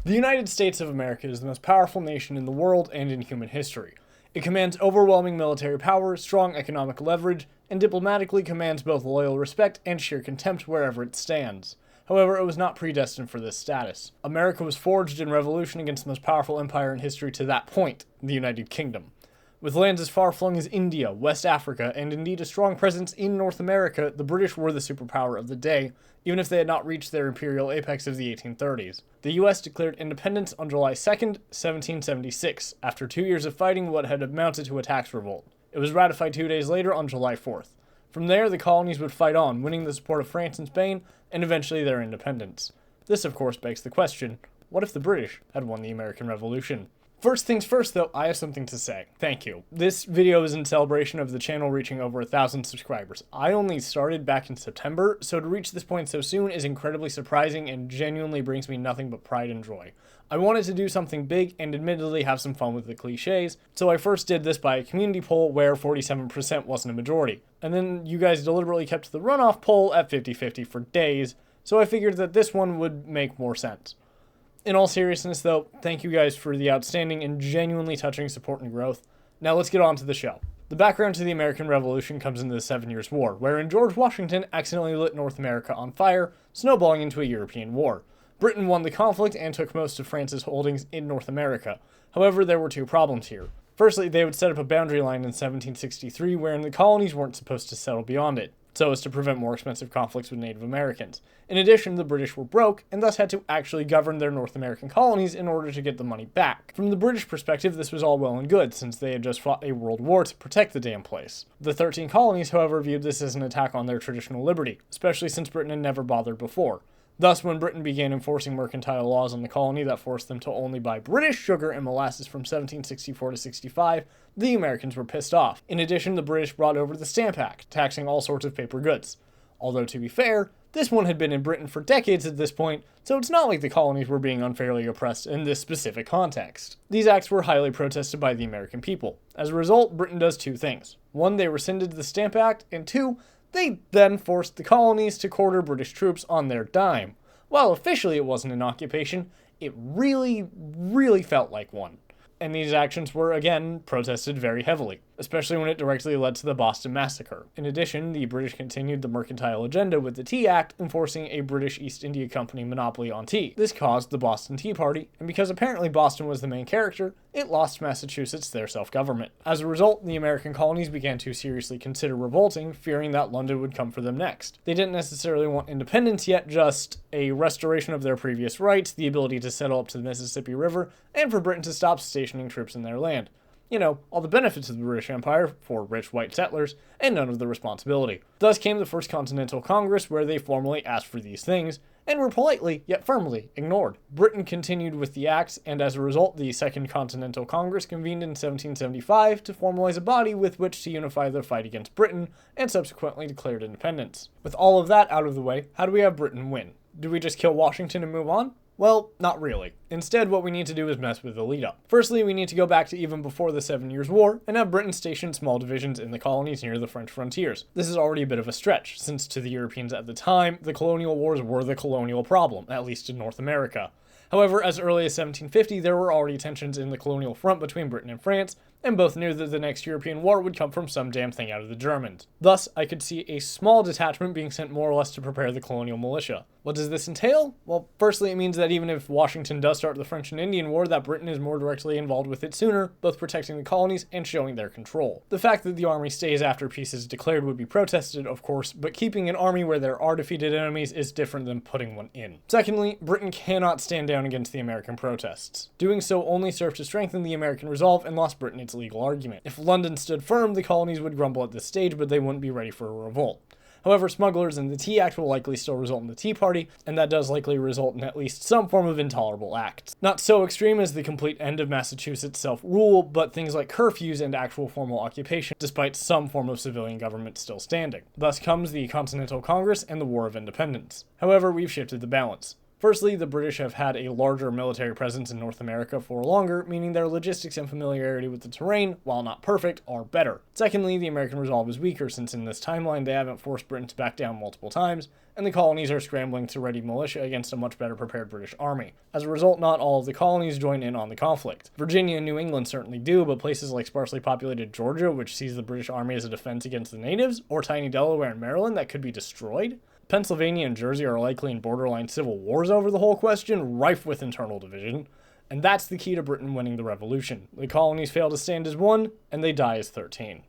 The United States of America is the most powerful nation in the world and in human history. It commands overwhelming military power, strong economic leverage, and diplomatically commands both loyal respect and sheer contempt wherever it stands. However, it was not predestined for this status. America was forged in revolution against the most powerful empire in history to that point, the United Kingdom. With lands as far-flung as India, West Africa, and indeed a strong presence in North America, the British were the superpower of the day, even if they had not reached their imperial apex of the 1830s. The US declared independence on July 2nd, 1776, after 2 years of fighting what had amounted to a tax revolt. It was ratified 2 days later on July 4th. From there, the colonies would fight on, winning the support of France and Spain, and eventually their independence. This, of course, begs the question, what if the British had won the American Revolution? First things first though, I have something to say. Thank you. This video is in celebration of the channel reaching over 1,000 subscribers. I only started back in September, so to reach this point so soon is incredibly surprising and genuinely brings me nothing but pride and joy. I wanted to do something big and admittedly have some fun with the cliches, so I first did this by a community poll where 47% wasn't a majority. And then you guys deliberately kept the runoff poll at 50-50 for days, so I figured that this one would make more sense. In all seriousness though, thank you guys for the outstanding and genuinely touching support and growth. Now let's get on to the show. The background to the American Revolution comes into the 7 Years' War, wherein George Washington accidentally lit North America on fire, snowballing into a European war. Britain won the conflict and took most of France's holdings in North America. However, there were two problems here. Firstly, they would set up a boundary line in 1763 wherein the colonies weren't supposed to settle beyond it, so as to prevent more expensive conflicts with Native Americans. In addition, the British were broke, and thus had to actually govern their North American colonies in order to get the money back. From the British perspective, this was all well and good, since they had just fought a world war to protect the damn place. The 13 colonies, however, viewed this as an attack on their traditional liberty, especially since Britain had never bothered before. Thus, when Britain began enforcing mercantile laws on the colony that forced them to only buy British sugar and molasses from 1764 to 65, the Americans were pissed off. In addition, the British brought over the Stamp Act, taxing all sorts of paper goods. Although, to be fair, this one had been in Britain for decades at this point, so it's not like the colonies were being unfairly oppressed in this specific context. These acts were highly protested by the American people. As a result, Britain does two things. One, they rescinded the Stamp Act, and two, they then forced the colonies to quarter British troops on their dime. While officially it wasn't an occupation, it really felt like one. And these actions were, again, protested very heavily, especially when it directly led to the Boston Massacre. In addition, the British continued the mercantile agenda with the Tea Act, enforcing a British East India Company monopoly on tea. This caused the Boston Tea Party, and because apparently Boston was the main character, it lost Massachusetts their self-government. As a result, the American colonies began to seriously consider revolting, fearing that London would come for them next. They didn't necessarily want independence yet, just a restoration of their previous rights, the ability to settle up to the Mississippi River, and for Britain to stop stationing troops in their land. You know, all the benefits of the British Empire for rich white settlers, and none of the responsibility. Thus came the First Continental Congress, where they formally asked for these things, and were politely, yet firmly, ignored. Britain continued with the acts, and as a result, the Second Continental Congress convened in 1775 to formalize a body with which to unify their fight against Britain, and subsequently declared independence. With all of that out of the way, how do we have Britain win? Do we just kill Washington and move on? Well, not really. Instead, what we need to do is mess with the lead-up. Firstly, we need to go back to even before the 7 Years' War, and have Britain station small divisions in the colonies near the French frontiers. This is already a bit of a stretch, since to the Europeans at the time, the colonial wars were the colonial problem, at least in North America. However, as early as 1750, there were already tensions in the colonial front between Britain and France, and both knew that the next European war would come from some damn thing out of the Germans. Thus, I could see a small detachment being sent more or less to prepare the colonial militia. What does this entail? Well, firstly, it means that even if Washington does start the French and Indian War, that Britain is more directly involved with it sooner, both protecting the colonies and showing their control. The fact that the army stays after peace is declared would be protested, of course, but keeping an army where there are defeated enemies is different than putting one in. Secondly, Britain cannot stand down against the American protests. Doing so only served to strengthen the American resolve and lost Britain its legal argument. If London stood firm, the colonies would grumble at this stage, but they wouldn't be ready for a revolt. However, smugglers and the Tea Act will likely still result in the Tea Party, and that does likely result in at least some form of intolerable acts. Not so extreme as the complete end of Massachusetts self-rule, but things like curfews and actual formal occupation, despite some form of civilian government still standing. Thus comes the Continental Congress and the War of Independence. However, we've shifted the balance. Firstly, the British have had a larger military presence in North America for longer, meaning their logistics and familiarity with the terrain, while not perfect, are better. Secondly, the American resolve is weaker since in this timeline they haven't forced Britain to back down multiple times, and the colonies are scrambling to ready militia against a much better prepared British army. As a result, not all of the colonies join in on the conflict. Virginia and New England certainly do, but places like sparsely populated Georgia, which sees the British army as a defense against the natives, or tiny Delaware and Maryland that could be destroyed. Pennsylvania and Jersey are likely in borderline civil wars over the whole question, rife with internal division. And that's the key to Britain winning the Revolution. The colonies fail to stand as one, and they die as 13.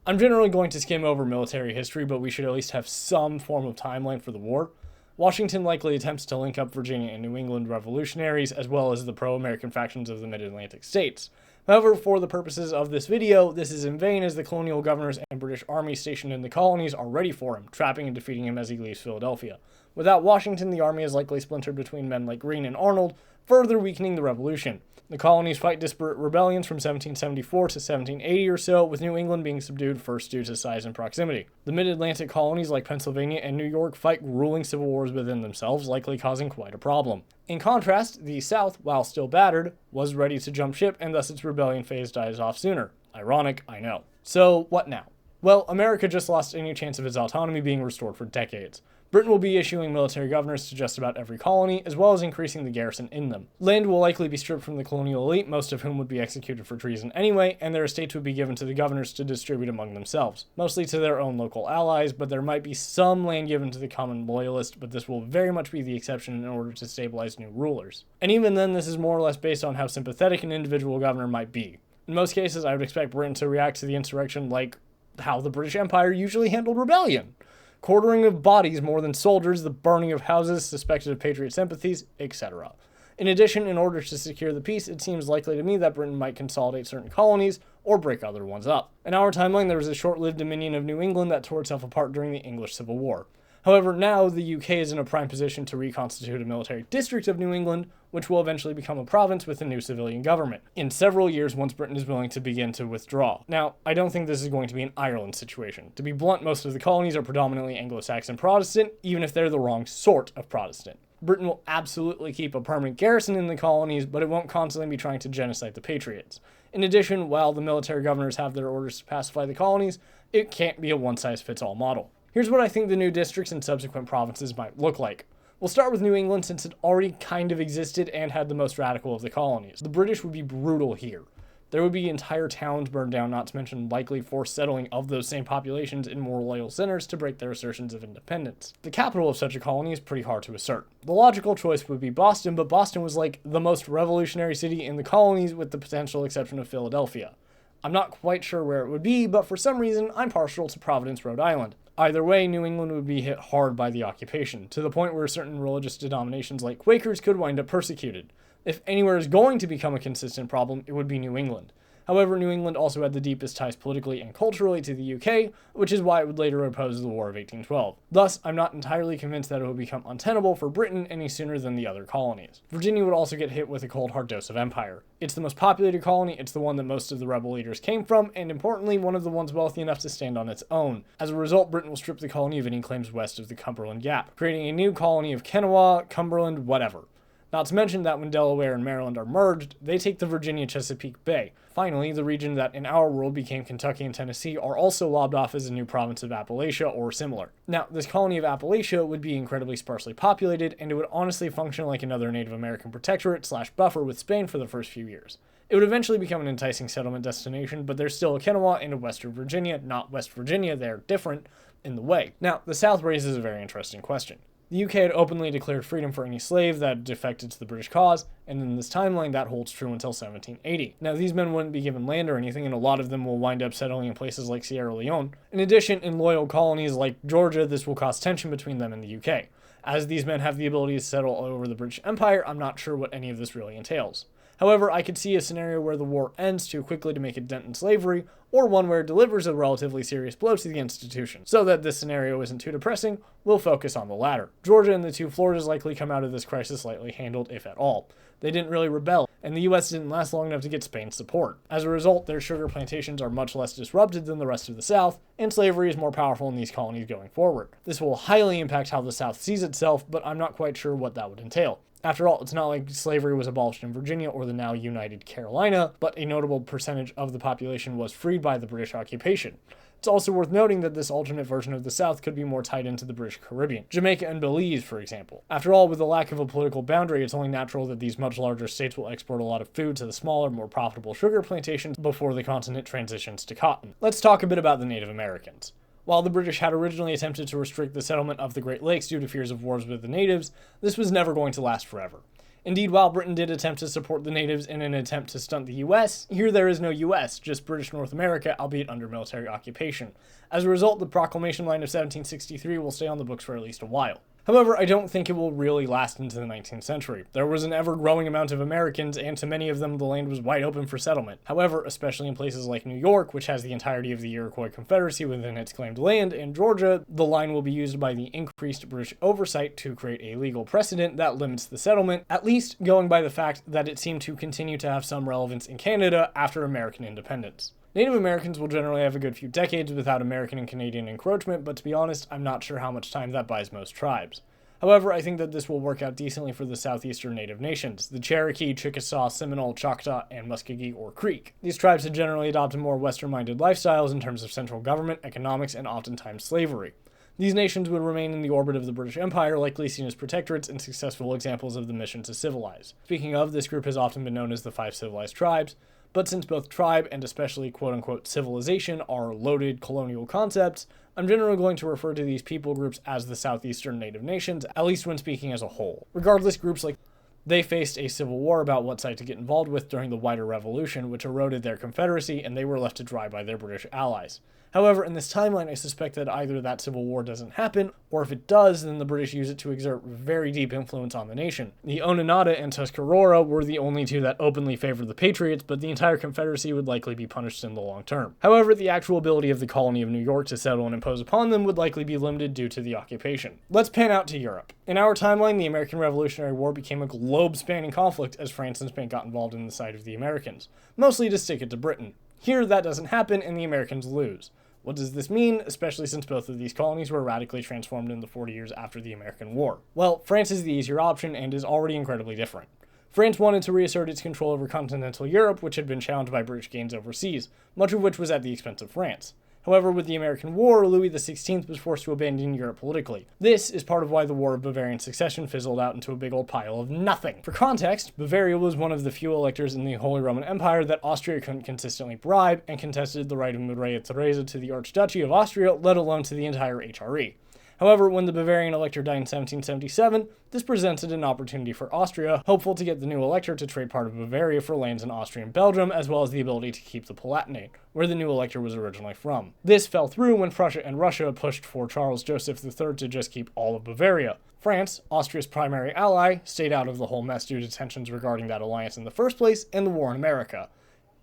I'm generally going to skim over military history, but we should at least have some form of timeline for the war. Washington likely attempts to link up Virginia and New England revolutionaries, as well as the pro-American factions of the mid-Atlantic states. However, for the purposes of this video, this is in vain as the colonial governors and British army stationed in the colonies are ready for him, trapping and defeating him as he leaves Philadelphia. Without Washington, the army is likely splintered between men like Greene and Arnold, further weakening the revolution. The colonies fight disparate rebellions from 1774 to 1780 or so, with New England being subdued first due to size and proximity. The mid-Atlantic colonies like Pennsylvania and New York fight grueling civil wars within themselves, likely causing quite a problem. In contrast, the South, while still battered, was ready to jump ship, and thus its rebellion phase dies off sooner. Ironic, I know. So, what now? Well, America just lost any chance of its autonomy being restored for decades. Britain will be issuing military governors to just about every colony, as well as increasing the garrison in them. Land will likely be stripped from the colonial elite, most of whom would be executed for treason anyway, and their estates would be given to the governors to distribute among themselves, mostly to their own local allies, but there might be some land given to the common loyalist, but this will very much be the exception in order to stabilize new rulers. And even then, this is more or less based on how sympathetic an individual governor might be. In most cases, I would expect Britain to react to the insurrection like how the British Empire usually handled rebellion. Quartering of bodies more than soldiers, the burning of houses suspected of patriot sympathies, etc. In addition, in order to secure the peace, it seems likely to me that Britain might consolidate certain colonies or break other ones up. In our timeline, there was a short-lived dominion of New England that tore itself apart during the English Civil War. However, now the UK is in a prime position to reconstitute a military district of New England, which will eventually become a province with a new civilian government, in several years once Britain is willing to begin to withdraw. Now, I don't think this is going to be an Ireland situation. To be blunt, most of the colonies are predominantly Anglo-Saxon Protestant, even if they're the wrong sort of Protestant. Britain will absolutely keep a permanent garrison in the colonies, but it won't constantly be trying to genocide the patriots. In addition, while the military governors have their orders to pacify the colonies, it can't be a one-size-fits-all model. Here's what I think the new districts and subsequent provinces might look like. We'll start with New England since it already kind of existed and had the most radical of the colonies. The British would be brutal here. There would be entire towns burned down, not to mention likely forced settling of those same populations in more loyal centers to break their assertions of independence. The capital of such a colony is pretty hard to assert. The logical choice would be Boston, but Boston was like the most revolutionary city in the colonies with the potential exception of Philadelphia. I'm not quite sure where it would be, but for some reason I'm partial to Providence, Rhode Island. Either way, New England would be hit hard by the occupation, to the point where certain religious denominations like Quakers could wind up persecuted. If anywhere is going to become a consistent problem, it would be New England. However, New England also had the deepest ties politically and culturally to the UK, which is why it would later oppose the War of 1812. Thus, I'm not entirely convinced that it would become untenable for Britain any sooner than the other colonies. Virginia would also get hit with a cold hard dose of empire. It's the most populated colony, it's the one that most of the rebel leaders came from, and importantly, one of the ones wealthy enough to stand on its own. As a result, Britain will strip the colony of any claims west of the Cumberland Gap, creating a new colony of Kanawha, Cumberland, whatever. Not to mention that when Delaware and Maryland are merged, they take the Virginia-Chesapeake Bay. Finally, the region that in our world became Kentucky and Tennessee are also lobbed off as a new province of Appalachia or similar. Now, this colony of Appalachia would be incredibly sparsely populated, and it would honestly function like another Native American protectorate / buffer with Spain for the first few years. It would eventually become an enticing settlement destination, but there's still a Kanawha and a Western Virginia, not West Virginia, they're different, in the way. Now, the South raises a very interesting question. The UK had openly declared freedom for any slave that defected to the British cause, and in this timeline that holds true until 1780. Now these men wouldn't be given land or anything, and a lot of them will wind up settling in places like Sierra Leone. In addition, in loyal colonies like Georgia, this will cause tension between them and the UK. As these men have the ability to settle all over the British Empire, I'm not sure what any of this really entails. However, I could see a scenario where the war ends too quickly to make a dent in slavery, or one where it delivers a relatively serious blow to the institution. So that this scenario isn't too depressing, we'll focus on the latter. Georgia and the two Floridas likely come out of this crisis lightly handled, if at all. They didn't really rebel, and the US didn't last long enough to get Spain's support. As a result, their sugar plantations are much less disrupted than the rest of the South, and slavery is more powerful in these colonies going forward. This will highly impact how the South sees itself, but I'm not quite sure what that would entail. After all, it's not like slavery was abolished in Virginia or the now united Carolina, but a notable percentage of the population was freed by the British occupation. It's also worth noting that this alternate version of the South could be more tied into the British Caribbean, Jamaica and Belize, for example. After all, with the lack of a political boundary, it's only natural that these much larger states will export a lot of food to the smaller, more profitable sugar plantations before the continent transitions to cotton. Let's talk a bit about the Native Americans. While the British had originally attempted to restrict the settlement of the Great Lakes due to fears of wars with the natives, this was never going to last forever. Indeed, while Britain did attempt to support the natives in an attempt to stunt the US, here there is no US, just British North America, albeit under military occupation. As a result, the Proclamation Line of 1763 will stay on the books for at least a while. However, I don't think it will really last into the 19th century. There was an ever-growing amount of Americans, and to many of them the land was wide open for settlement. However, especially in places like New York, which has the entirety of the Iroquois Confederacy within its claimed land, and Georgia, the line will be used by the increased British oversight to create a legal precedent that limits the settlement, at least going by the fact that it seemed to continue to have some relevance in Canada after American independence. Native Americans will generally have a good few decades without American and Canadian encroachment, but to be honest, I'm not sure how much time that buys most tribes. However, I think that this will work out decently for the southeastern native nations, the Cherokee, Chickasaw, Seminole, Choctaw, and Muskogee or Creek. These tribes had generally adopted more western-minded lifestyles in terms of central government, economics, and oftentimes slavery. These nations would remain in the orbit of the British Empire, likely seen as protectorates and successful examples of the mission to civilize. Speaking of, this group has often been known as the Five Civilized Tribes, but since both tribe and especially quote-unquote civilization are loaded colonial concepts, I'm generally going to refer to these people groups as the southeastern native nations, at least when speaking as a whole. Regardless, groups like they faced a civil war about what side to get involved with during the wider revolution, which eroded their confederacy, and they were left to dry by their British allies. However, in this timeline, I suspect that either that civil war doesn't happen, or if it does, then the British use it to exert very deep influence on the nation. The Onondaga and Tuscarora were the only two that openly favored the Patriots, but the entire Confederacy would likely be punished in the long term. However, the actual ability of the colony of New York to settle and impose upon them would likely be limited due to the occupation. Let's pan out to Europe. In our timeline, the American Revolutionary War became a globe-spanning conflict as France and Spain got involved in the side of the Americans, mostly to stick it to Britain. Here, that doesn't happen, and the Americans lose. What does this mean, especially since both of these colonies were radically transformed in the 40 years after the American War? Well, France is the easier option and is already incredibly different. France wanted to reassert its control over continental Europe, which had been challenged by British gains overseas, much of which was at the expense of France. However, with the American War, Louis XVI was forced to abandon Europe politically. This is part of why the War of Bavarian Succession fizzled out into a big old pile of nothing. For context, Bavaria was one of the few electors in the Holy Roman Empire that Austria couldn't consistently bribe, and contested the right of Maria Theresa to the Archduchy of Austria, let alone to the entire HRE. However, when the Bavarian elector died in 1777, this presented an opportunity for Austria, hopeful to get the new elector to trade part of Bavaria for lands in Austria and Belgium, as well as the ability to keep the Palatinate, where the new elector was originally from. This fell through when Prussia and Russia pushed for Charles Joseph III to just keep all of Bavaria. France, Austria's primary ally, stayed out of the whole mess due to tensions regarding that alliance in the first place and the war in America.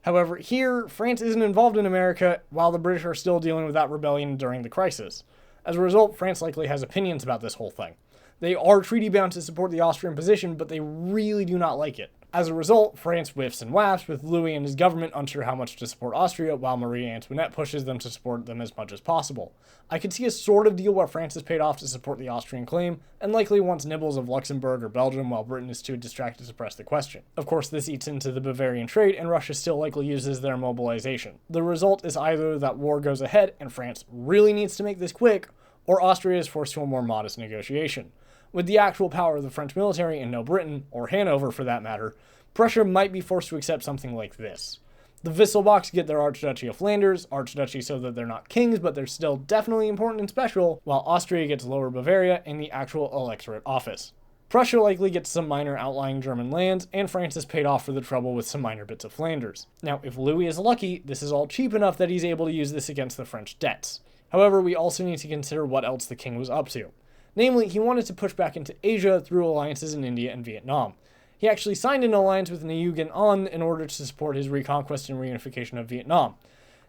However, here, France isn't involved in America, while the British are still dealing with that rebellion during the crisis. As a result, France likely has opinions about this whole thing. They are treaty-bound to support the Austrian position, but they really do not like it. As a result, France whiffs and wafts, with Louis and his government unsure how much to support Austria, while Marie Antoinette pushes them to support them as much as possible. I could see a sort of deal where France is paid off to support the Austrian claim, and likely wants nibbles of Luxembourg or Belgium while Britain is too distracted to press the question. Of course, this eats into the Bavarian trade, and Russia still likely uses their mobilization. The result is either that war goes ahead, and France really needs to make this quick, or Austria is forced to a more modest negotiation. With the actual power of the French military and no Britain, or Hanover for that matter, Prussia might be forced to accept something like this. The Wisselbachs get their Archduchy of Flanders, Archduchy so that they're not kings, but they're still definitely important and special, while Austria gets Lower Bavaria and the actual electorate office. Prussia likely gets some minor outlying German lands, and France is paid off for the trouble with some minor bits of Flanders. Now, if Louis is lucky, this is all cheap enough that he's able to use this against the French debts. However, we also need to consider what else the king was up to. Namely, he wanted to push back into Asia through alliances in India and Vietnam. He He actually signed an alliance with Nguyen An in order to support his reconquest and reunification of Vietnam.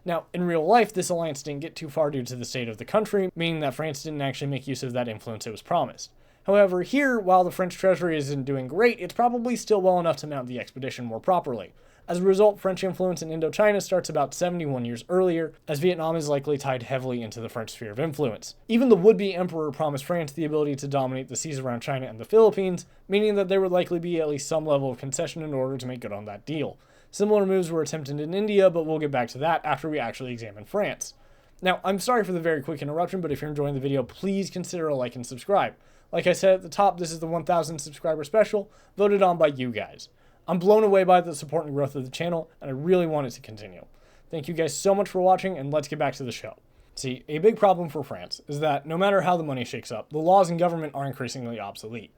Now, in real life, this alliance didn't get too far due to the state of the country, meaning that France didn't actually make use of that influence it was promised. However, here, while the French treasury isn't doing great, it's probably still well enough to mount the expedition more properly. As a result, French influence in Indochina starts about 71 years earlier, as Vietnam is likely tied heavily into the French sphere of influence. Even the would-be emperor promised France the ability to dominate the seas around China and the Philippines, meaning that there would likely be at least some level of concession in order to make good on that deal. Similar moves were attempted in India, but we'll get back to that after we actually examine France. Now, I'm sorry for the very quick interruption, but if you're enjoying the video, please consider a like and subscribe. Like I said at the top, this is the 1,000 subscriber special, voted on by you guys. I'm blown away by the support and growth of the channel, and I really want it to continue. Thank you guys so much for watching, and let's get back to the show. See, a big problem for France is that no matter how the money shakes up, the laws and government are increasingly obsolete.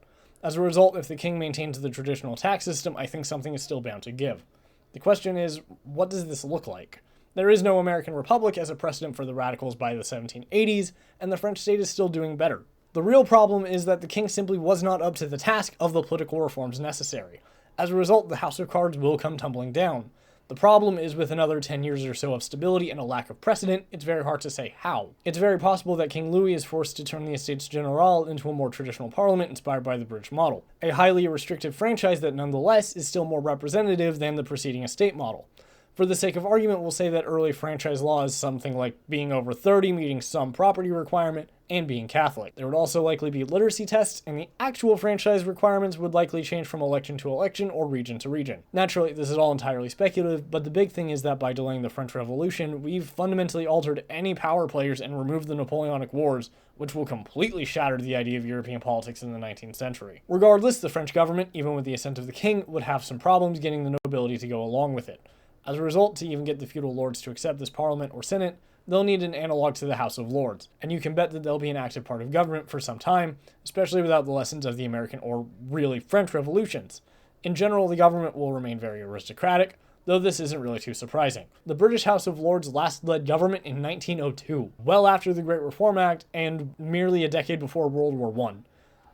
As a result, if the king maintains the traditional tax system, I think something is still bound to give. The question is, what does this look like? There is no American Republic as a precedent for the radicals by the 1780s, and the French state is still doing better. The real problem is that the king simply was not up to the task of the political reforms necessary. As a result, the House of Cards will come tumbling down. The problem is with another 10 years or so of stability and a lack of precedent, it's very hard to say how. It's very possible that King Louis is forced to turn the Estates General into a more traditional parliament inspired by the British model, a highly restrictive franchise that nonetheless is still more representative than the preceding estate model. For the sake of argument, we'll say that early franchise law is something like being over 30, meeting some property requirement, and being Catholic. There would also likely be literacy tests, and the actual franchise requirements would likely change from election to election or region to region. Naturally, this is all entirely speculative, but the big thing is that by delaying the French Revolution, we've fundamentally altered any power players and removed the Napoleonic Wars, which will completely shatter the idea of European politics in the 19th century. Regardless, the French government, even with the assent of the king, would have some problems getting the nobility to go along with it. As a result, to even get the feudal lords to accept this parliament or senate, they'll need an analog to the House of Lords, and you can bet that they'll be an active part of government for some time, especially without the lessons of the American or really French revolutions. In general, the government will remain very aristocratic, though this isn't really too surprising. The British House of Lords last led government in 1902, well after the Great Reform Act and merely a decade before World War I.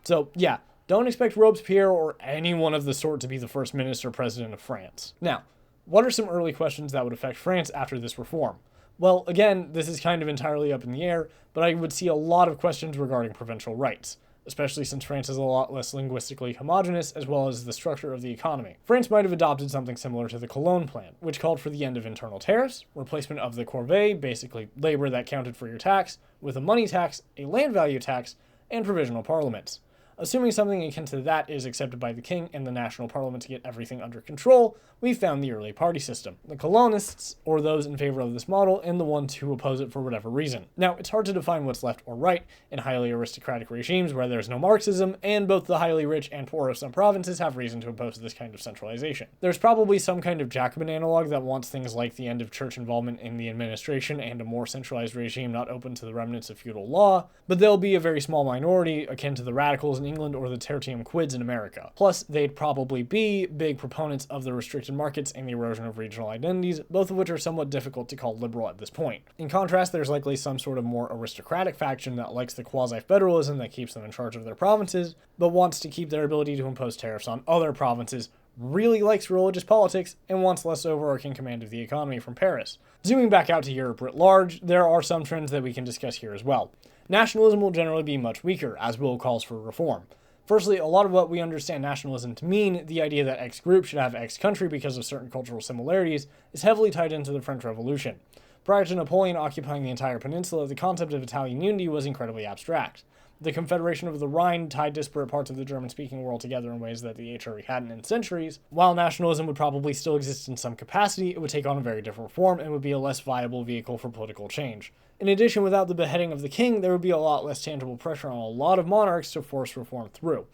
So yeah, don't expect Robespierre or anyone of the sort to be the first minister president of France. Now, what are some early questions that would affect France after this reform? Well, again, this is kind of entirely up in the air, but I would see a lot of questions regarding provincial rights, especially since France is a lot less linguistically homogenous as well as the structure of the economy. France might have adopted something similar to the Colonies plan, which called for the end of internal tariffs, replacement of the corvée, basically labor that counted for your tax, with a money tax, a land value tax, and provisional parliaments. Assuming something akin to that is accepted by the king and the national parliament to get everything under control, we found the early party system. The colonists, or those in favor of this model, and the ones who oppose it for whatever reason. Now, it's hard to define what's left or right in highly aristocratic regimes where there's no Marxism, and both the highly rich and poor of some provinces have reason to oppose this kind of centralization. There's probably some kind of Jacobin analog that wants things like the end of church involvement in the administration and a more centralized regime not open to the remnants of feudal law, but there'll be a very small minority akin to the radicals in England or the tertium quids in America. Plus, they'd probably be big proponents of the restricted markets and the erosion of regional identities, both of which are somewhat difficult to call liberal at this point. In contrast, there's likely some sort of more aristocratic faction that likes the quasi-federalism that keeps them in charge of their provinces, but wants to keep their ability to impose tariffs on other provinces, really likes religious politics, and wants less overarching command of the economy from Paris. Zooming back out to Europe writ large, there are some trends that we can discuss here as well. Nationalism will generally be much weaker, as will calls for reform. Firstly, a lot of what we understand nationalism to mean, the idea that X group should have X country because of certain cultural similarities, is heavily tied into the French Revolution. Prior to Napoleon occupying the entire peninsula, the concept of Italian unity was incredibly abstract. The Confederation of the Rhine tied disparate parts of the German-speaking world together in ways that the HRE hadn't in centuries. While nationalism would probably still exist in some capacity, it would take on a very different form and would be a less viable vehicle for political change. In addition, without the beheading of the king, there would be a lot less tangible pressure on a lot of monarchs to force reform through.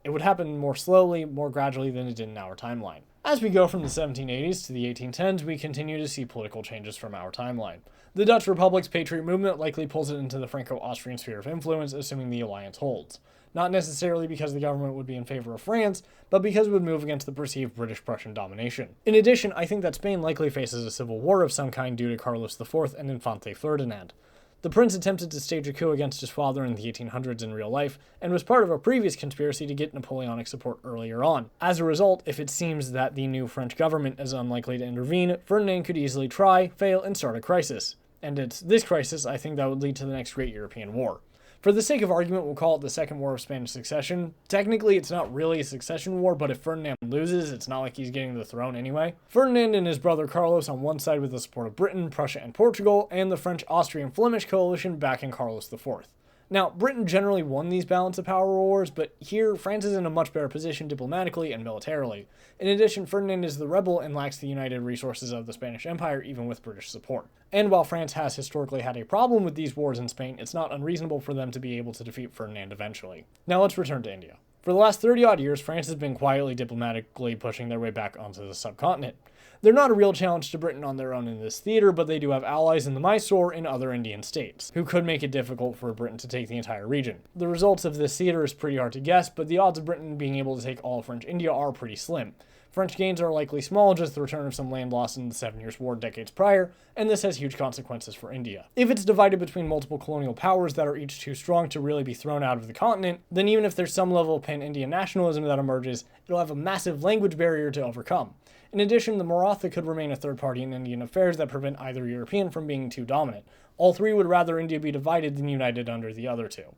It would happen more slowly, more gradually than it did in our timeline. As we go from the 1780s to the 1810s, we continue to see political changes from our timeline. The Dutch Republic's Patriot movement likely pulls it into the Franco-Austrian sphere of influence, assuming the alliance holds. Not necessarily because the government would be in favor of France, but because it would move against the perceived British-Prussian domination. In addition, I think that Spain likely faces a civil war of some kind due to Carlos IV and Infante Ferdinand. The prince attempted to stage a coup against his father in the 1800s in real life, and was part of a previous conspiracy to get Napoleonic support earlier on. As a result, if it seems that the new French government is unlikely to intervene, Ferdinand could easily try, fail, and start a crisis. And it's this crisis, I think, that would lead to the next great European war. For the sake of argument, we'll call it the Second War of Spanish Succession. Technically, it's not really a succession war, but if Ferdinand loses, it's not like he's getting the throne anyway. Ferdinand and his brother Carlos on one side with the support of Britain, Prussia, and Portugal, and the French-Austrian-Flemish coalition backing Carlos IV. Now, Britain generally won these balance of power wars, but here, France is in a much better position diplomatically and militarily. In addition, Ferdinand is the rebel and lacks the united resources of the Spanish Empire, even with British support. And while France has historically had a problem with these wars in Spain, it's not unreasonable for them to be able to defeat Ferdinand eventually. Now let's return to India. For the last 30-odd years, France has been quietly diplomatically pushing their way back onto the subcontinent. They're not a real challenge to Britain on their own in this theater, but they do have allies in the Mysore and other Indian states, who could make it difficult for Britain to take the entire region. The results of this theater is pretty hard to guess, but the odds of Britain being able to take all of French India are pretty slim. French gains are likely small, just the return of some land lost in the 7 Years' War decades prior, and this has huge consequences for India. If it's divided between multiple colonial powers that are each too strong to really be thrown out of the continent, then even if there's some level of pan-Indian nationalism that emerges, it'll have a massive language barrier to overcome. In addition, the Maratha could remain a third party in Indian affairs that prevent either European from being too dominant. All three would rather India be divided than united under the other two.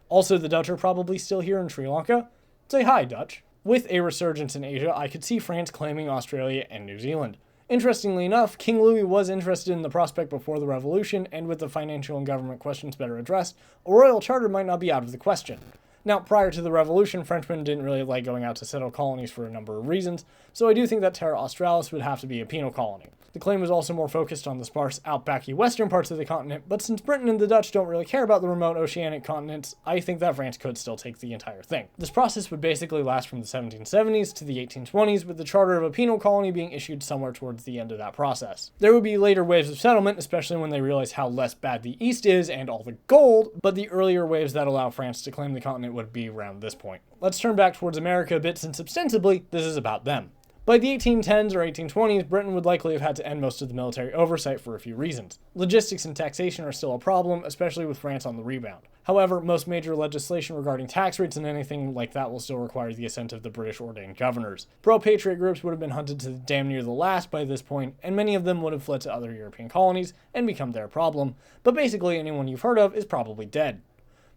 Also, the Dutch are probably still here in Sri Lanka. Say hi, Dutch. With a resurgence in Asia, I could see France claiming Australia and New Zealand. Interestingly enough, King Louis was interested in the prospect before the revolution, and with the financial and government questions better addressed, a royal charter might not be out of the question. Now, prior to the revolution, Frenchmen didn't really like going out to settle colonies for a number of reasons, so I do think that Terra Australis would have to be a penal colony. The claim was also more focused on the sparse, outbacky western parts of the continent, but since Britain and the Dutch don't really care about the remote oceanic continents, I think that France could still take the entire thing. This process would basically last from the 1770s to the 1820s, with the charter of a penal colony being issued somewhere towards the end of that process. There would be later waves of settlement, especially when they realize how less bad the East is and all the gold, but the earlier waves that allow France to claim the continent would be around this point. Let's turn back towards America a bit, since ostensibly this is about them. By the 1810s or 1820s, Britain would likely have had to end most of the military oversight for a few reasons. Logistics and taxation are still a problem, especially with France on the rebound. However, most major legislation regarding tax rates and anything like that will still require the assent of the British ordained governors. Pro-patriot groups would have been hunted to damn near the last by this point, and many of them would have fled to other European colonies and become their problem, but basically anyone you've heard of is probably dead.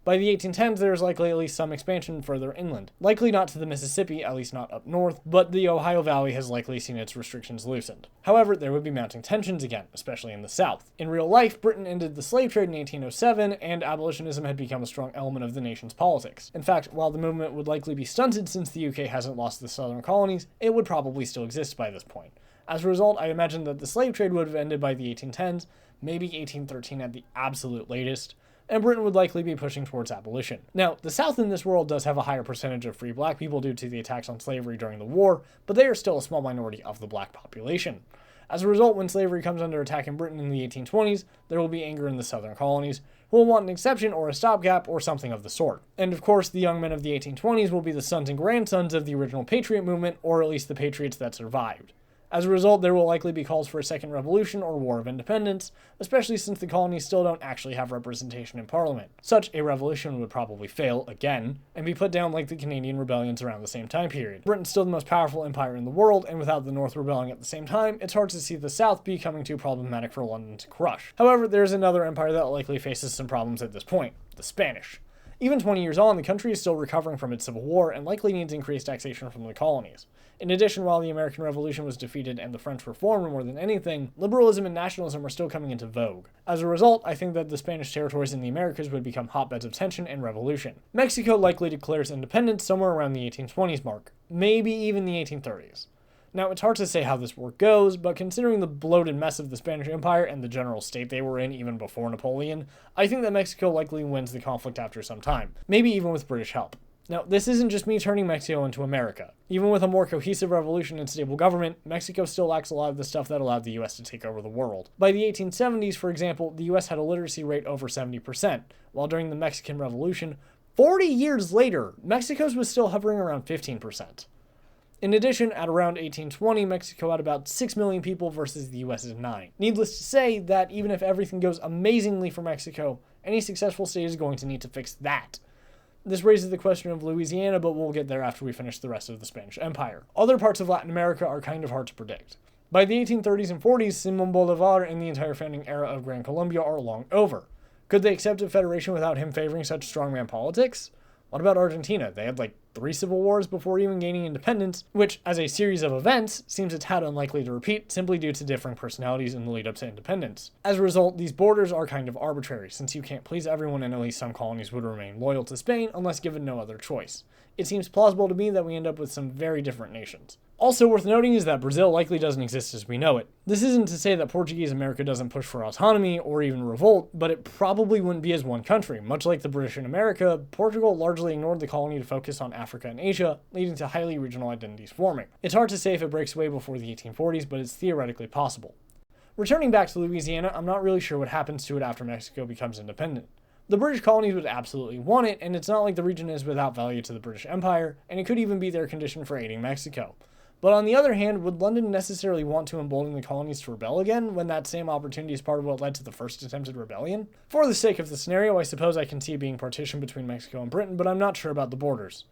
By the 1810s, there is likely at least some expansion further inland. Likely not to the Mississippi, at least not up north, but the Ohio Valley has likely seen its restrictions loosened. However, there would be mounting tensions again, especially in the South. In real life, Britain ended the slave trade in 1807, and abolitionism had become a strong element of the nation's politics. In fact, while the movement would likely be stunted since the UK hasn't lost the southern colonies, it would probably still exist by this point. As a result, I imagine that the slave trade would have ended by the 1810s, maybe 1813 at the absolute latest, and Britain would likely be pushing towards abolition. Now, the South in this world does have a higher percentage of free black people due to the attacks on slavery during the war, but they are still a small minority of the black population. As a result, when slavery comes under attack in Britain in the 1820s, there will be anger in the southern colonies, who will want an exception or a stopgap or something of the sort. And of course, the young men of the 1820s will be the sons and grandsons of the original Patriot movement, or at least the patriots that survived. As a result, there will likely be calls for a second revolution or war of independence, especially since the colonies still don't actually have representation in Parliament. Such a revolution would probably fail, again, and be put down like the Canadian rebellions around the same time period. Britain's still the most powerful empire in the world, and without the North rebelling at the same time, it's hard to see the South becoming too problematic for London to crush. However, there is another empire that likely faces some problems at this point, the Spanish. Even 20 years on, the country is still recovering from its civil war and likely needs increased taxation from the colonies. In addition, while the American Revolution was defeated and the French reformed more than anything, liberalism and nationalism are still coming into vogue. As a result, I think that the Spanish territories in the Americas would become hotbeds of tension and revolution. Mexico likely declares independence somewhere around the 1820s mark, maybe even the 1830s. Now, it's hard to say how this war goes, but considering the bloated mess of the Spanish Empire and the general state they were in even before Napoleon, I think that Mexico likely wins the conflict after some time, maybe even with British help. Now, this isn't just me turning Mexico into America. Even with a more cohesive revolution and stable government, Mexico still lacks a lot of the stuff that allowed the US to take over the world. By the 1870s, for example, the US had a literacy rate over 70%, while during the Mexican Revolution, 40 years later, Mexico's was still hovering around 15%. In addition, at around 1820, Mexico had about 6 million people versus the US's 9. Needless to say that even if everything goes amazingly for Mexico, any successful state is going to need to fix that. This raises the question of Louisiana, but we'll get there after we finish the rest of the Spanish Empire. Other parts of Latin America are kind of hard to predict. By the 1830s and 40s, Simón Bolívar and the entire founding era of Gran Colombia are long over. Could they accept a federation without him favoring such strongman politics? What about Argentina? They had 3 civil wars before even gaining independence, which, as a series of events, seems a tad unlikely to repeat simply due to differing personalities in the lead up to independence. As a result, these borders are kind of arbitrary, since you can't please everyone and at least some colonies would remain loyal to Spain unless given no other choice. It seems plausible to me that we end up with some very different nations. Also worth noting is that Brazil likely doesn't exist as we know it. This isn't to say that Portuguese America doesn't push for autonomy or even revolt, but it probably wouldn't be as one country. Much like the British in America, Portugal largely ignored the colony to focus on Africa and Asia, leading to highly regional identities forming. It's hard to say if it breaks away before the 1840s, but it's theoretically possible. Returning back to Louisiana, I'm not really sure what happens to it after Mexico becomes independent. The British colonies would absolutely want it, and it's not like the region is without value to the British Empire, and it could even be their condition for aiding Mexico. But on the other hand, would London necessarily want to embolden the colonies to rebel again when that same opportunity is part of what led to the first attempted rebellion? For the sake of the scenario, I suppose I can see it being partition between Mexico and Britain, but I'm not sure about the borders.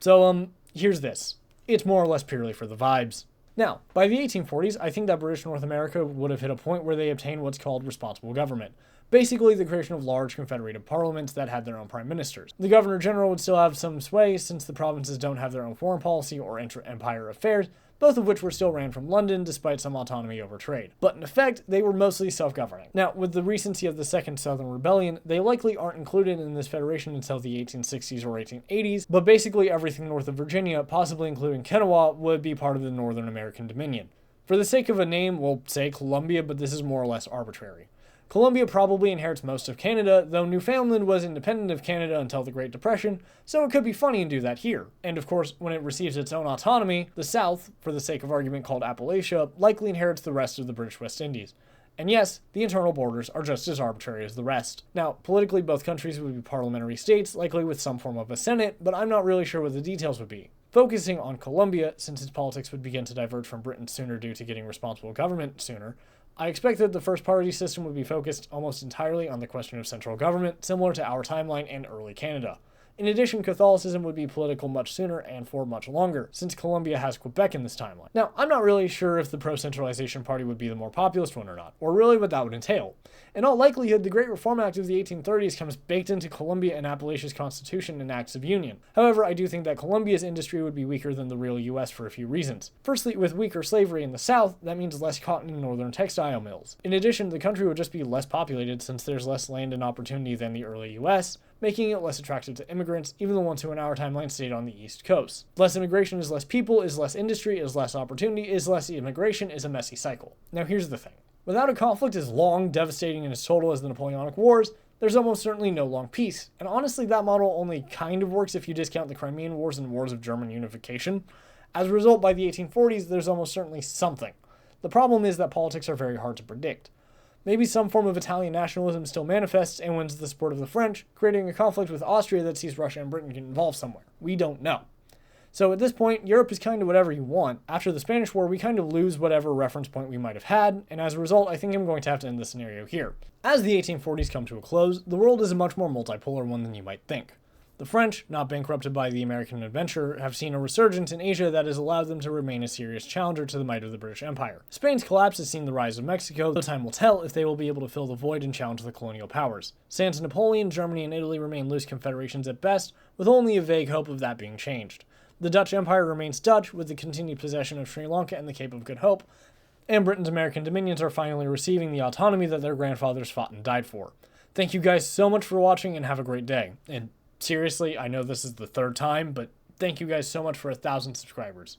So, here's this. It's more or less purely for the vibes. Now, by the 1840s, I think that British North America would have hit a point where they obtained what's called responsible government. Basically, the creation of large confederated parliaments that had their own prime ministers. The governor general would still have some sway since the provinces don't have their own foreign policy or inter-empire affairs, both of which were still ran from London despite some autonomy over trade. But in effect, they were mostly self-governing. Now, with the recency of the Second Southern Rebellion, they likely aren't included in this federation until the 1860s or 1880s, but basically everything north of Virginia, possibly including Kanawha, would be part of the Northern American Dominion. For the sake of a name, we'll say Columbia, but this is more or less arbitrary. Colombia probably inherits most of Canada, though Newfoundland was independent of Canada until the Great Depression, so it could be funny and do that here. And of course, when it receives its own autonomy, the South, for the sake of argument called Appalachia, likely inherits the rest of the British West Indies. And yes, the internal borders are just as arbitrary as the rest. Now, politically, both countries would be parliamentary states, likely with some form of a senate, but I'm not really sure what the details would be. Focusing on Colombia, since its politics would begin to diverge from Britain sooner due to getting responsible government sooner, I expect that the first party system would be focused almost entirely on the question of central government, similar to our timeline and early Canada. In addition, Catholicism would be political much sooner and for much longer, since Colombia has Quebec in this timeline. Now, I'm not really sure if the pro-centralization party would be the more populist one or not, or really what that would entail. In all likelihood, the Great Reform Act of the 1830s comes baked into Colombia and Appalachia's constitution and acts of union. However, I do think that Colombia's industry would be weaker than the real US for a few reasons. Firstly, with weaker slavery in the South, that means less cotton in northern textile mills. In addition, the country would just be less populated since there's less land and opportunity than the early US, making it less attractive to immigrants, even the ones who in our timeline stayed on the East Coast. Less immigration is less people, is less industry, is less opportunity, is less immigration, is a messy cycle. Now here's the thing. Without a conflict as long, devastating, and as total as the Napoleonic Wars, there's almost certainly no long peace. And honestly, that model only kind of works if you discount the Crimean Wars and Wars of German unification. As a result, by the 1840s, there's almost certainly something. The problem is that politics are very hard to predict. Maybe some form of Italian nationalism still manifests and wins the support of the French, creating a conflict with Austria that sees Russia and Britain get involved somewhere. We don't know. So at this point, Europe is kind of whatever you want. After the Spanish War, we kind of lose whatever reference point we might have had, and as a result, I think I'm going to have to end the scenario here. As the 1840s come to a close, the world is a much more multipolar one than you might think. The French, not bankrupted by the American adventure, have seen a resurgence in Asia that has allowed them to remain a serious challenger to the might of the British Empire. Spain's collapse has seen the rise of Mexico, though time will tell if they will be able to fill the void and challenge the colonial powers. Sans Napoleon, Germany and Italy remain loose confederations at best, with only a vague hope of that being changed. The Dutch Empire remains Dutch, with the continued possession of Sri Lanka and the Cape of Good Hope, and Britain's American dominions are finally receiving the autonomy that their grandfathers fought and died for. Thank you guys so much for watching and have a great day. And seriously, I know this is the third time, but thank you guys so much for 1,000 subscribers.